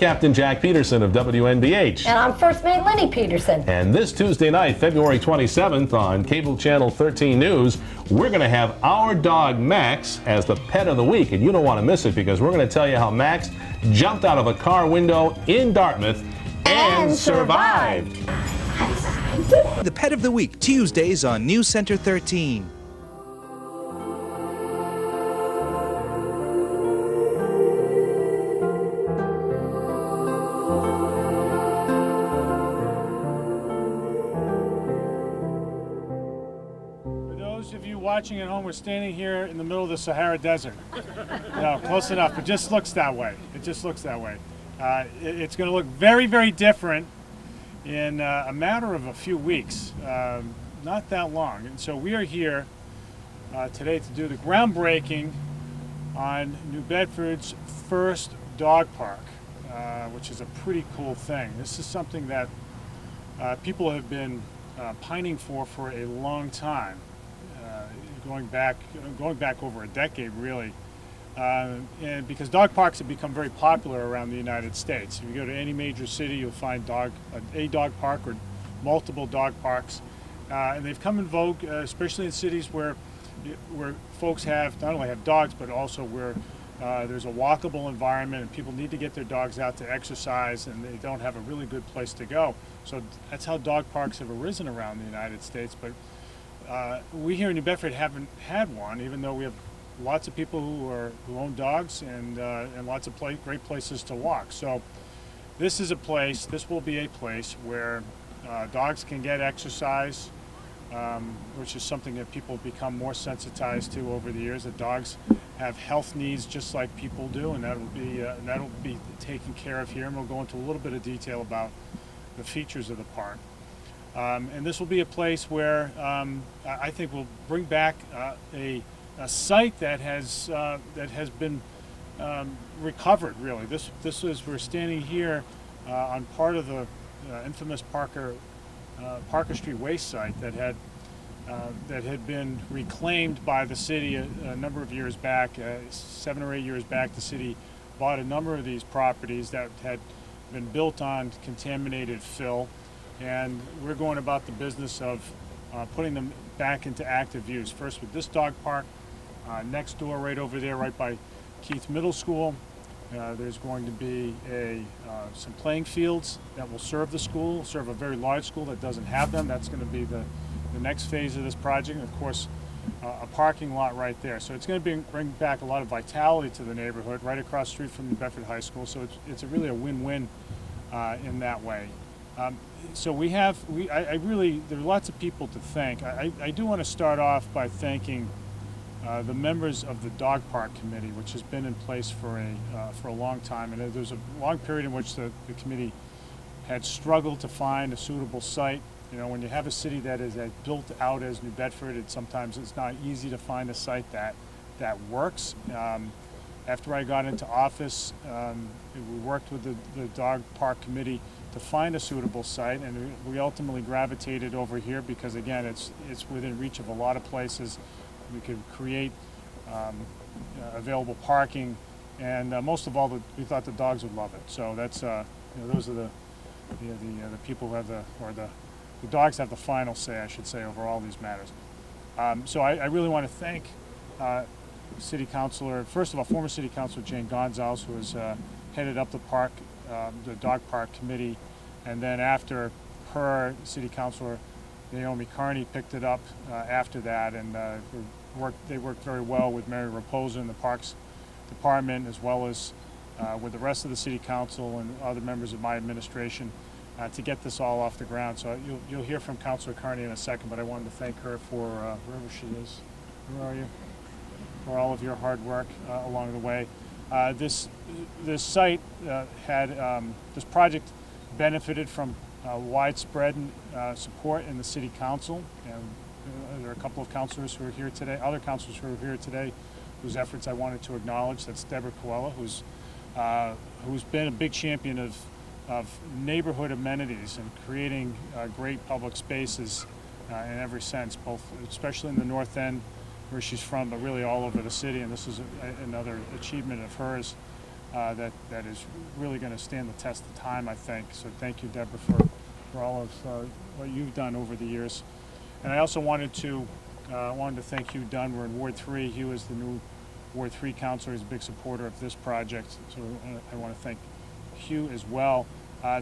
Captain Jack Peterson of WNBH. And I'm First Mate Lenny Peterson. And this Tuesday night, February 27th, on Cable Channel 13 News, we're going to have our dog Max as the pet of the week. And you don't want to miss it, because we're going to tell you how Max jumped out of a car window in Dartmouth and survived. The Pet of the Week, Tuesdays on News Center 13. For those of you watching at home, we're standing here in the middle of the Sahara Desert. No, close enough. It just looks that way. It just looks that way. It's going to look very, very different in a matter of a few weeks, not that long. And so we are here today to do the groundbreaking on New Bedford's first dog park, which is a pretty cool thing. This is something that people have been pining for a long time, going back over a decade, really. And because dog parks have become very popular around the United States. If you go to any major city, you'll find a dog park or multiple dog parks. And they've come in vogue, especially in cities where folks not only have dogs, but also where there's a walkable environment and people need to get their dogs out to exercise and they don't have a really good place to go. So that's how dog parks have arisen around the United States. But we here in New Bedford haven't had one, even though we have lots of people who own dogs and lots of great places to walk. So this will be a place where dogs can get exercise, which is something that people have become more sensitized to over the years, that dogs have health needs just like people do, and that'll be taken care of here. And we'll go into a little bit of detail about the features of the park. And this will be a place where I think we'll bring back a site that has been recovered, really. We're standing here on part of the infamous Parker Street waste site that had been reclaimed by the city a number of years back. 7 or 8 years back, the city bought a number of these properties that had been built on contaminated fill, and we're going about the business of putting them back into active use. First with this dog park. Next door, right over there, right by Keith Middle School, there's going to be some playing fields that will serve the school, serve a very large school that doesn't have them. That's going to be the next phase of this project. And of course, a parking lot right there. So it's going to bring back a lot of vitality to the neighborhood, right across the street from New Bedford High School. So it's really a win-win in that way. So there are lots of people to thank. I do want to start off by thanking the members of the dog park committee, which has been in place for a long time, and there was a long period in which the committee had struggled to find a suitable site. You know, when you have a city that is as built out as New Bedford, sometimes it's not easy to find a site that works. After I got into office, we worked with the dog park committee to find a suitable site, and we ultimately gravitated over here because, again, it's within reach of a lot of places. We could create available parking, and most of all, we thought the dogs would love it. So that's those are the people who have the dogs have the final say, I should say, over all these matters. So I really want to thank City Councilor, first of all, former City Councilor Jane Gonzalez, who has headed up the dog park committee, and then after her, City Councilor Naomi Carney picked it up after that, and they worked very well with Mary Raposa in the Parks Department, as well as with the rest of the City Council and other members of my administration to get this all off the ground. So you'll hear from Councilor Carney in a second, but I wanted to thank her for wherever she is. Where are you? For all of your hard work along the way. This site this project benefited from widespread support in the City Council, and there are a couple of councilors who are here today, other councilors who are here today, whose efforts I wanted to acknowledge. That's Deborah Coella, who's been a big champion of neighborhood amenities and creating great public spaces in every sense, both especially in the North End, where she's from, but really all over the city. And this is another achievement of hers. that is really going to stand the test of time, I think. So thank you, Deborah, for all of what you've done over the years. And I also wanted to thank Hugh Dunn. We're in Ward 3. Hugh is the new Ward 3 councilor. He's a big supporter of this project. So I want to thank Hugh as well.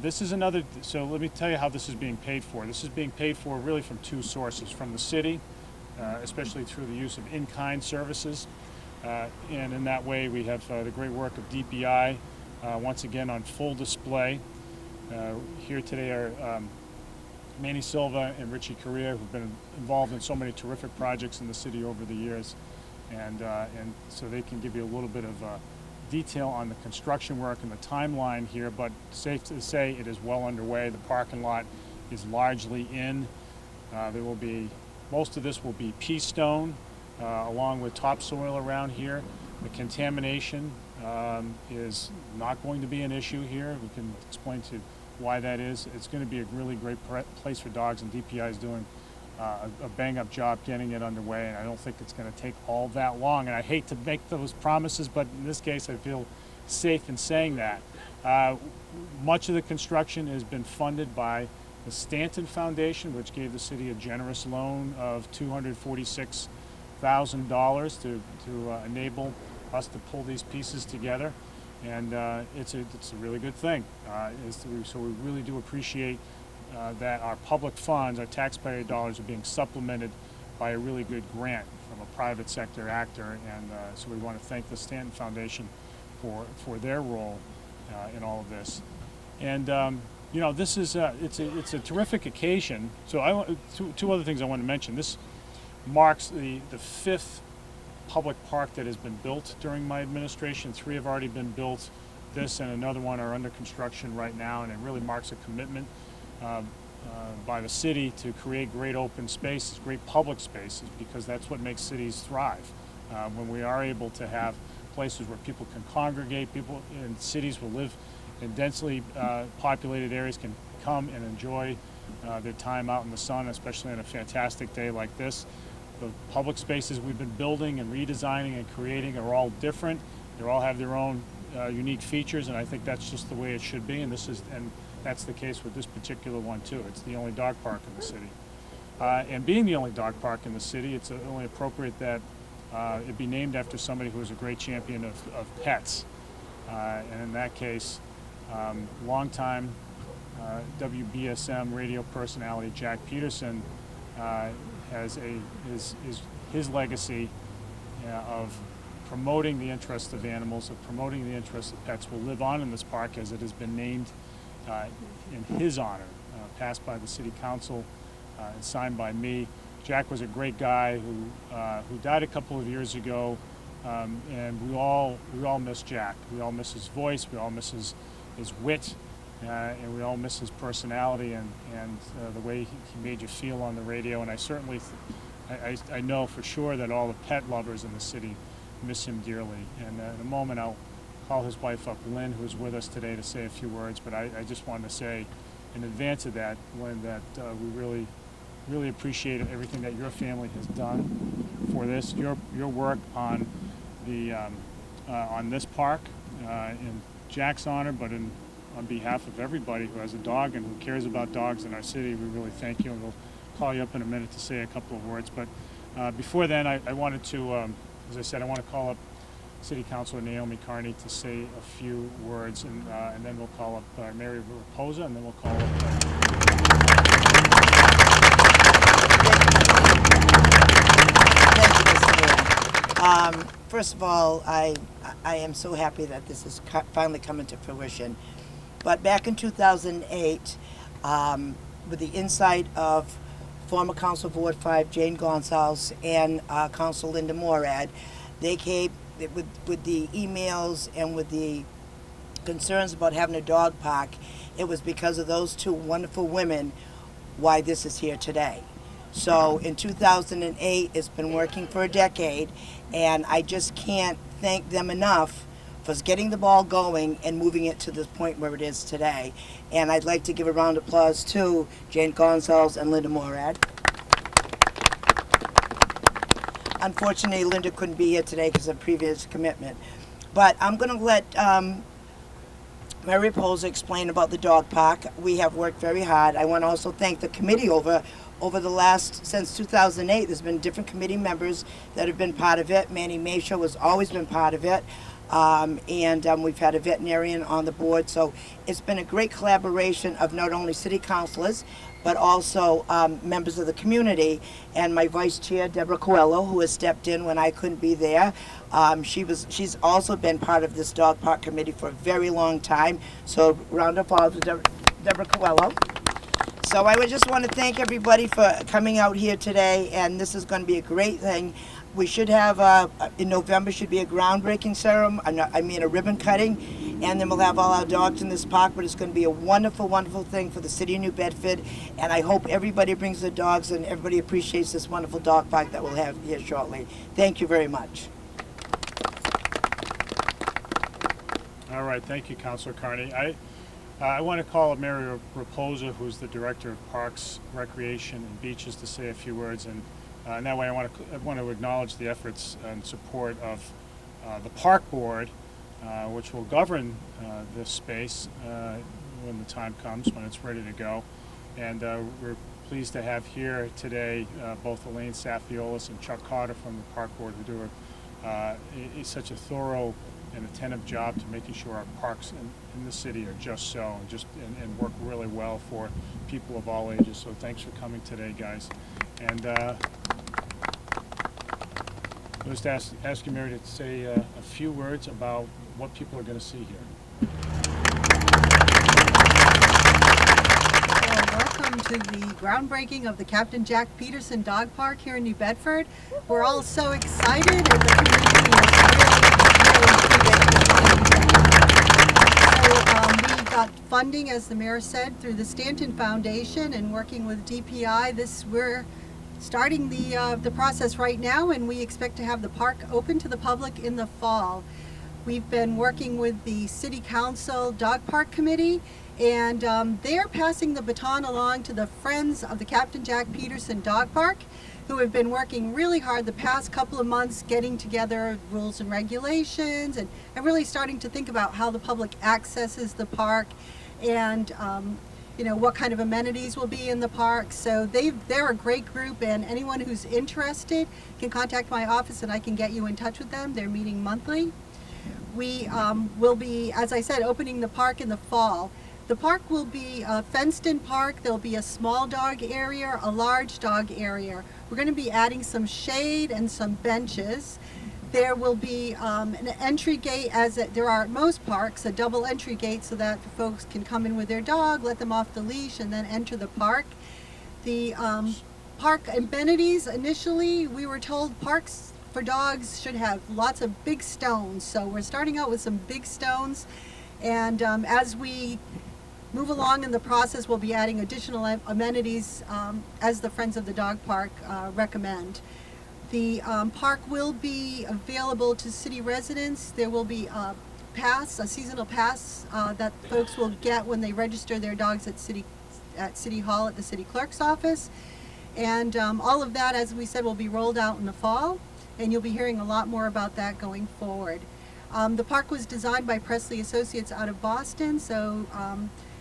This is another, so let me tell you how this is being paid for. This is being paid for really from two sources, from the city, especially through the use of in-kind services. And in that way, we have the great work of DPI, once again on full display. Here today are Manny Silva and Richie Correa, who've been involved in so many terrific projects in the city over the years. And so they can give you a little bit of detail on the construction work and the timeline here, but safe to say it is well underway. The parking lot is largely in. There will be, most of this will be pea stone, along with topsoil around here. The contamination is not going to be an issue here. We can explain to why that is. It's going to be a really great place for dogs, and DPI is doing a bang-up job getting it underway, and I don't think it's going to take all that long. And I hate to make those promises, but in this case I feel safe in saying that. Much of the construction has been funded by the Stanton Foundation, which gave the city a generous loan of $246,000 to enable us to pull these pieces together, and it's a really good thing. So we really do appreciate that our public funds, our taxpayer dollars, are being supplemented by a really good grant from a private sector actor, and so we want to thank the Stanton Foundation for their role in all of this. And you know, this is it's a terrific occasion. So two other things I want to mention. This marks the fifth public park that has been built during my administration. 3 have already been built. This and another one are under construction right now, and it really marks a commitment by the city to create great open spaces, great public spaces, because that's what makes cities thrive. When we are able to have places where people can congregate, people in cities who live in densely populated areas can come and enjoy their time out in the sun, especially on a fantastic day like this. The public spaces we've been building and redesigning and creating are all different. They all have their own unique features, and I think that's just the way it should be. And that's the case with this particular one too. It's the only dog park in the city, and being the only dog park in the city, it's only appropriate that it be named after somebody who is a great champion of pets. And in that case, longtime WBSM radio personality Jack Peterson has his legacy of promoting the interests of animals, of promoting the interests of pets, will live on in this park, as it has been named in his honor, passed by the city council and signed by me. Jack was a great guy who died a couple of years ago, and we all miss Jack. We all miss his voice. We all miss his wit, and we all miss his personality and the way he made you feel on the radio. And I certainly, I know for sure that all the pet lovers in the city miss him dearly. And in a moment I'll call his wife up, Lynn, who's with us today, to say a few words. But I just wanted to say in advance of that, Lynn, that we really appreciate everything that your family has done for this. Your work on the on this park in Jack's honor, but on behalf of everybody who has a dog and who cares about dogs in our city, we really thank you. And we'll call you up in a minute to say a couple of words. But before then, I wanted to, as I said, I want to call up City Councilor Naomi Carney to say a few words, and then we'll call up Mary Raposa, and then we'll call up. Thank you, Mr. Mayor. First of all, I am so happy that this is finally coming to fruition. But back in 2008, with the insight of former Council of Ward 5, Jane Gonzalez, and Council Linda Morad, they came with the emails and with the concerns about having a dog park. It was because of those two wonderful women why this is here today. So in 2008, it's been working for a decade, and I just can't thank them enough for getting the ball going and moving it to the point where it is today. And I'd like to give a round of applause to Jane Gonzalez and Linda Morad. Unfortunately, Linda couldn't be here today because of previous commitment. But I'm going to let Mary Poser explain about the dog park. We have worked very hard. I want to also thank the committee over the last, since 2008, there's been different committee members that have been part of it. Manny Masha has always been part of it. We've had a veterinarian on the board. So it's been a great collaboration of not only city councilors, but also members of the community. And my vice chair, Deborah Coelho, who has stepped in when I couldn't be there. She's also been part of this dog park committee for a very long time. So round of applause for Deborah Coelho. So I would just want to thank everybody for coming out here today, and this is going to be a great thing. We should have, in November, should be a groundbreaking ceremony, a ribbon cutting, and then we'll have all our dogs in this park, but it's going to be a wonderful, wonderful thing for the city of New Bedford, and I hope everybody brings their dogs and everybody appreciates this wonderful dog park that we'll have here shortly. Thank you very much. All right, thank you, Councilor Carney. I want to call up Mary Raposa, who's the Director of Parks, Recreation, and Beaches, to say a few words. And that way I want to acknowledge the efforts and support of the Park Board, which will govern this space when the time comes, when it's ready to go. And we're pleased to have here today both Elaine Safiolis and Chuck Carter from the Park Board, who do such a thorough and attentive job to making sure our parks in the city are just so, and work really well for people of all ages. So thanks for coming today, guys. And I'll just ask you, Mary, to say a few words about what people are going to see here. Welcome to the groundbreaking of the Captain Jack Peterson Dog Park here in New Bedford. We're all so excited, and the community is we got funding, as the mayor said, through the Stanton Foundation, and working with DPI. We're starting the process right now, and we expect to have the park open to the public in the fall. We've been working with the City Council Dog Park Committee, and they're passing the baton along to the Friends of the Captain Jack Peterson Dog Park, who have been working really hard the past couple of months, getting together rules and regulations, and really starting to think about how the public accesses the park, and what kind of amenities will be in the park. So they're a great group, and anyone who's interested can contact my office and I can get you in touch with them. They're meeting monthly. We will be, as I said, opening the park in the fall. The park will be a fenced-in park. There'll be a small dog area, a large dog area. We're going to be adding some shade and some benches. There will be an entry gate, as there are at most parks, a double entry gate so that folks can come in with their dog, let them off the leash, and then enter the park. The park amenities, initially we were told parks for dogs should have lots of big stones. So we're starting out with some big stones, and as we move along in the process, we'll be adding additional amenities as the Friends of the Dog Park recommend. The park will be available to city residents. There will be a seasonal pass that folks will get when they register their dogs at City Hall at the city clerk's office. And all of that, as we said, will be rolled out in the fall, and you'll be hearing a lot more about that going forward. The park was designed by Presley Associates out of Boston, so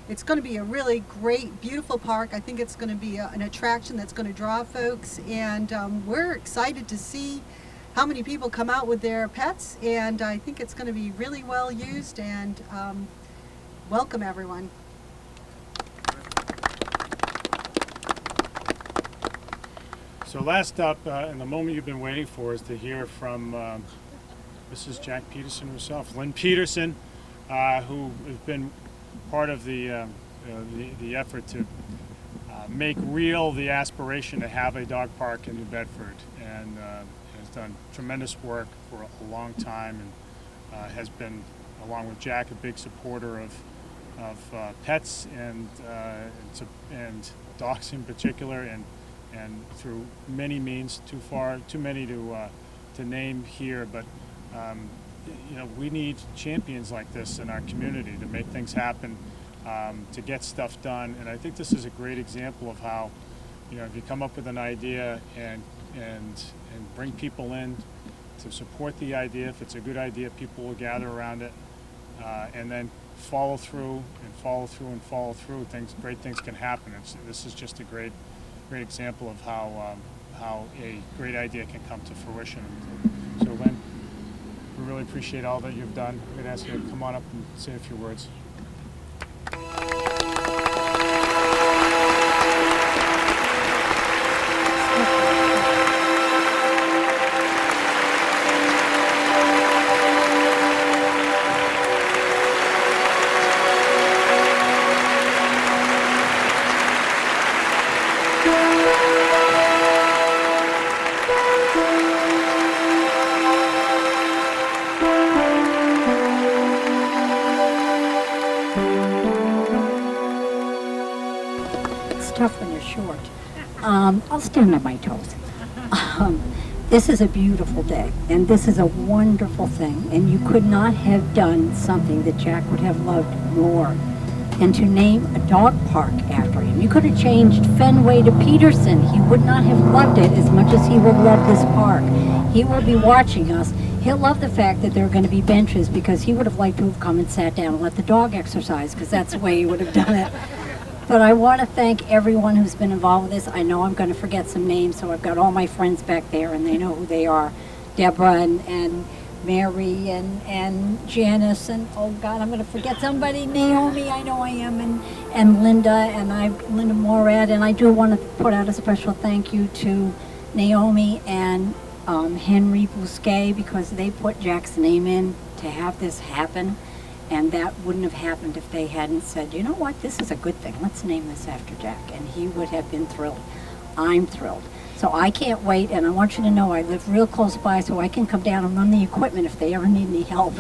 it's going to be a really great, beautiful park. I think it's going to be an attraction that's going to draw folks, and we're excited to see how many people come out with their pets, and I think it's going to be really well used, and welcome everyone. So last up, and the moment you've been waiting for, is to hear from Mrs. Jack Peterson herself, Lynn Peterson, who has been part of the effort to make real the aspiration to have a dog park in New Bedford, and has done tremendous work for a long time, and has been, along with Jack, a big supporter of pets and dogs in particular, and through many means, too many to name here, but we need champions like this in our community to make things happen, to get stuff done. And I think this is a great example of how, if you come up with an idea and bring people in to support the idea. If it's a good idea, people will gather around it, and then follow through and follow through and follow through. Great things can happen. This is just a great example of how a great idea can come to fruition. So Lynn, we really appreciate all that you've done. I'm going to ask you to come on up and say a few words. Tough when you're short. I'll stand on my toes. This is a beautiful day, and this is a wonderful thing, and you could not have done something that Jack would have loved more than to name a dog park after him. You could have changed Fenway to Peterson. He would not have loved it as much as he would love this park. He will be watching us. He'll love the fact that there are going to be benches, because he would have liked to have come and sat down and let the dog exercise, because that's the way he would have done it. But I want to thank everyone who's been involved with this. I know I'm going to forget some names, so I've got all my friends back there, and they know who they are. Deborah and Mary and Janice, and oh God, I'm going to forget somebody. Naomi, I know I am, and Linda, Linda Morad. And I do want to put out a special thank you to Naomi and Henry Bousquet, because they put Jack's name in to have this happen. And that wouldn't have happened if they hadn't said, you know what, this is a good thing. Let's name this after Jack. And he would have been thrilled. I'm thrilled. So I can't wait, and I want you to know I live real close by, so I can come down and run the equipment if they ever need any help.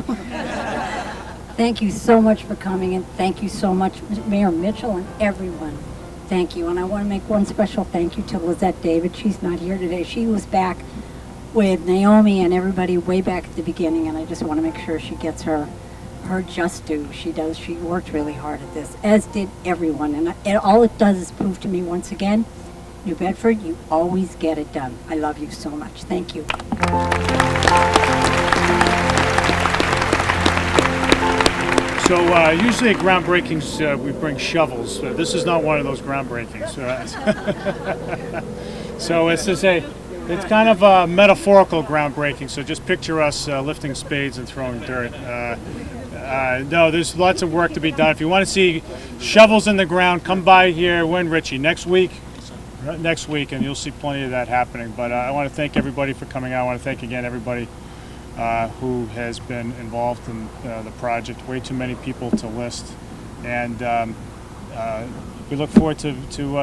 Thank you so much for coming, and thank you so much, Mayor Mitchell and everyone. Thank you. And I want to make one special thank you to Lizette David. She's not here today. She was back with Naomi and everybody way back at the beginning, and I just want to make sure she gets her just due. She does. She worked really hard at this, as did everyone. And all it does is prove to me once again, New Bedford, you always get it done. I love you so much. Thank you. So usually at groundbreakings we bring shovels. This is not one of those groundbreakings. So it's kind of a metaphorical groundbreaking. So just picture us lifting spades and throwing dirt. No, there's lots of work to be done. If you want to see shovels in the ground, come by here. When, Richie? Next week, and you'll see plenty of that happening. But I want to thank everybody for coming out. I want to thank again everybody who has been involved in the project. Way too many people to list, and we look forward to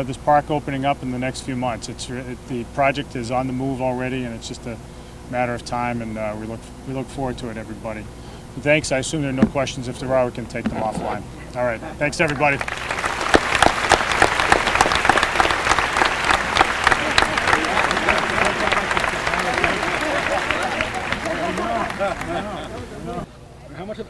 this park opening up in the next few months. The project is on the move already, and it's just a matter of time. And we look forward to it, everybody. Thanks. I assume there are no questions. If there are, we can take them offline. All right. Thanks, everybody.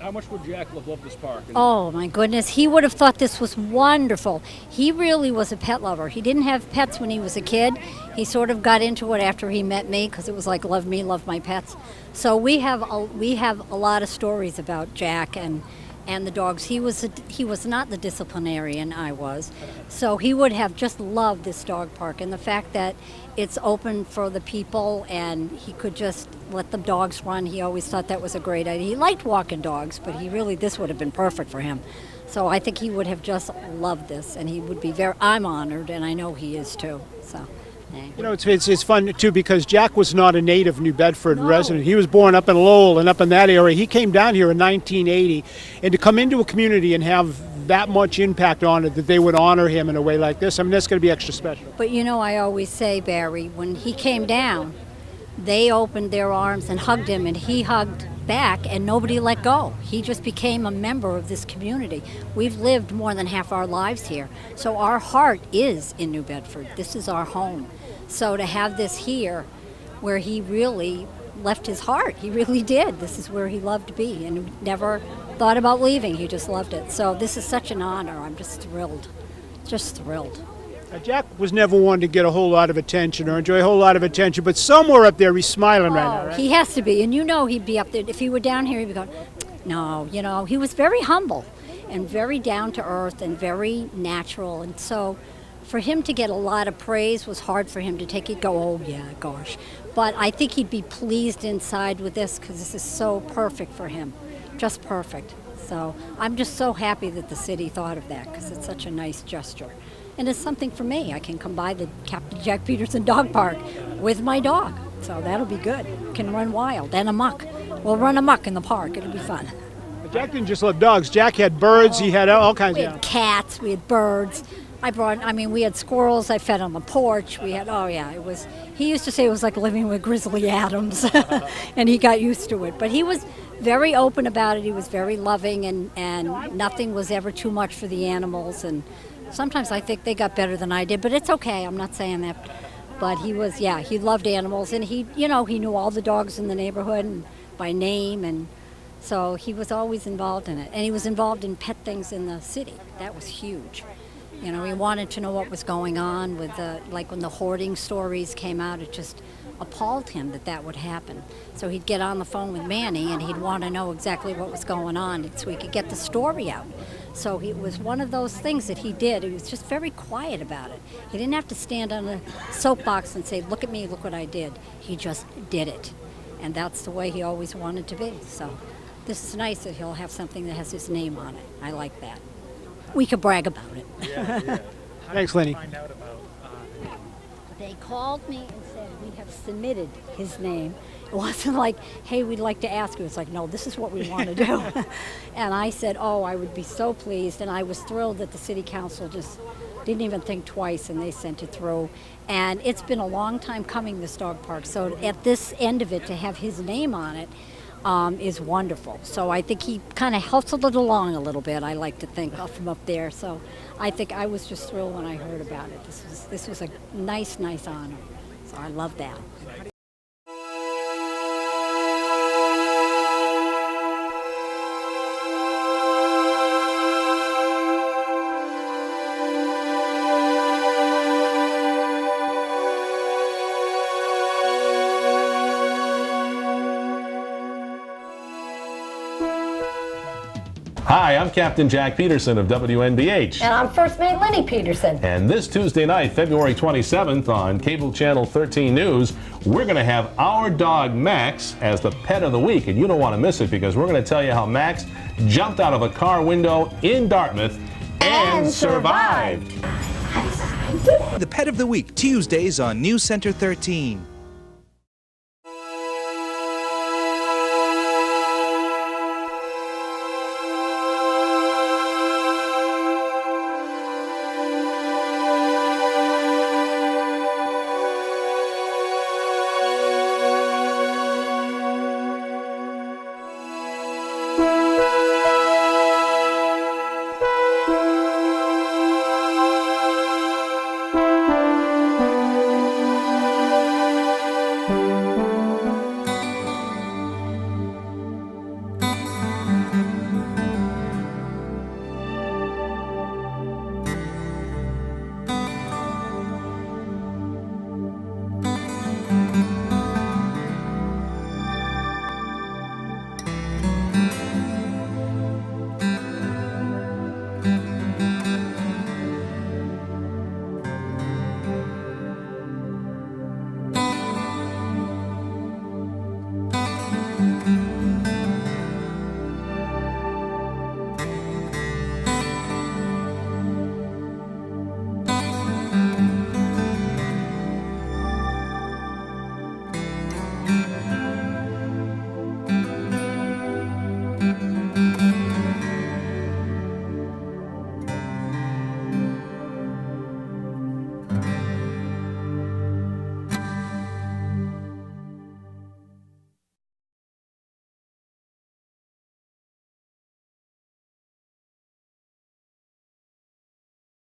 How much would Jack love this park? Oh my goodness, he would have thought this was wonderful. He really was a pet lover. He didn't have pets when he was a kid. He sort of got into it after he met me, because it was like love me, love my pets. So we have a lot of stories about Jack and the dogs. He was not the disciplinarian I was, so he would have just loved this dog park, and the fact that it's open for the people and he could just let the dogs run. He always thought that was a great idea. He liked walking dogs, but this would have been perfect for him. So I think he would have just loved this, and he would be I'm honored, and I know he is too. So. You know, it's fun, too, because Jack was not a native New Bedford resident. He was born up in Lowell and up in that area. He came down here in 1980, and to come into a community and have that much impact on it, that they would honor him in a way like this, I mean, that's going to be extra special. But you know, I always say, Barry, when he came down, they opened their arms and hugged him, and he hugged back, and nobody let go. He just became a member of this community. We've lived more than half our lives here, so our heart is in New Bedford. This is our home. So to have this here, where he really left his heart, he really did. This is where he loved to be, and never thought about leaving. He just loved it. So this is such an honor. I'm just thrilled. Jack was never one to get a whole lot of attention or enjoy a whole lot of attention, but somewhere up there he's smiling right now, right? He has to be, and you know he'd be up there. If he were down here, he'd be going, no, you know, he was very humble and very down to earth and very natural. And so for him to get a lot of praise was hard for him to take it, go, oh yeah, gosh. But I think he'd be pleased inside with this because this is so perfect for him, just perfect. So I'm just so happy that the city thought of that because it's such a nice gesture. And it's something for me. I can come by the Captain Jack Peterson Dog Park with my dog. So that'll be good. Can run wild and amok. We'll run amok in the park. It'll be fun. But Jack didn't just love dogs. Jack had birds. He had all kinds We of had cats. We had birds. We had squirrels. I fed on the porch. We had, he used to say it was like living with Grizzly Adams. And he got used to it. But he was very open about it. He was very loving and nothing was ever too much for the animals. And sometimes I think they got better than I did, but it's okay. I'm not saying that. But he was, he loved animals, and he knew all the dogs in the neighborhood and by name, and so he was always involved in it. And he was involved in pet things in the city. That was huge. He wanted to know what was going on with like when the hoarding stories came out, it just appalled him that would happen. So he'd get on the phone with Manny, and he'd want to know exactly what was going on so he could get the story out. So it was one of those things that he did. He was just very quiet about it. He didn't have to stand on a soapbox and say, look at me, look what I did. He just did it. And that's the way he always wanted to be. So this is nice that he'll have something that has his name on it. I like that. We could brag about it. Yeah. Thanks, Lenny. Find out about They called me and said, we have submitted his name. It wasn't like, hey, we'd like to ask you. It's like, no, this is what we want to do. And I said, oh, I would be so pleased. And I was thrilled that the city council just didn't even think twice, and they sent it through. And it's been a long time coming, this dog park. So at this end of it, to have his name on it is wonderful. So I think he kind of hustled it along a little bit, I like to think, from up there. So I think I was just thrilled when I heard about it. This was a nice honor. So I love that. Hi, I'm Captain Jack Peterson of WNBH. And I'm First Mate Lenny Peterson. And this Tuesday night, February 27th, on Cable Channel 13 News, we're going to have our dog Max as the pet of the week. And you don't want to miss it because we're going to tell you how Max jumped out of a car window in Dartmouth and survived. The Pet of the Week, Tuesdays on News Center 13.